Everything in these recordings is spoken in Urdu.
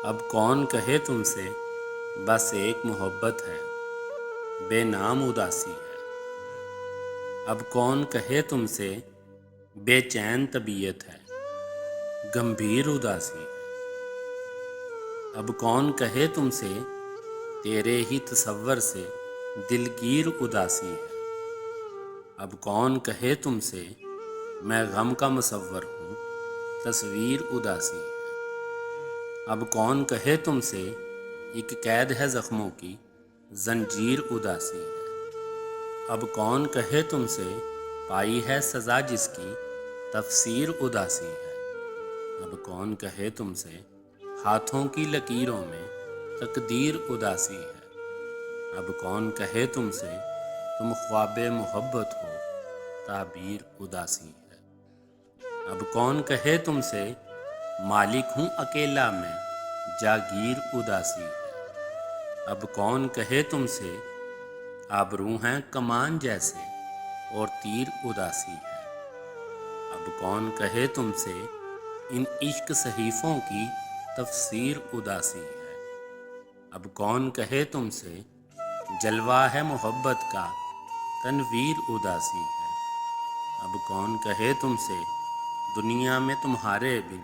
اب کون کہے تم سے بس ایک محبت ہے، بے نام اداسی ہے۔ اب کون کہے تم سے بے چین طبیعت ہے، گمبھیر اداسی ہے۔ اب کون کہے تم سے تیرے ہی تصور سے دلگیر اداسی ہے۔ اب کون کہے تم سے میں غم کا مصور ہوں، تصویر اداسی ہے۔ اب کون کہے تم سے ایک قید ہے زخموں کی، زنجیر اداسی ہے۔ اب کون کہے تم سے پائی ہے سزا جس کی، تفسیر اداسی ہے۔ اب کون کہے تم سے ہاتھوں کی لکیروں میں تقدیر اداسی ہے۔ اب کون کہے تم سے تم خواب محبت ہو، تعبیر اداسی ہے۔ اب کون کہے تم سے مالک ہوں اکیلا میں، جاگیر اداسی ہے۔ اب کون کہے تم سے آبرو ہیں کمان جیسے اور تیر اداسی ہے۔ اب کون کہے تم سے ان عشق صحیفوں کی تفسیر اداسی ہے۔ اب کون کہے تم سے جلوہ ہے محبت کا، تنویر اداسی ہے۔ اب کون کہے تم سے دنیا میں تمہارے بن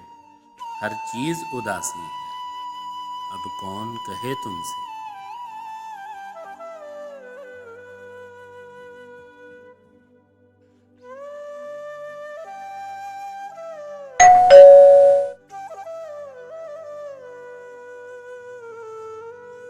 ہر چیز اداسی ہے۔ اب کون کہے تم سے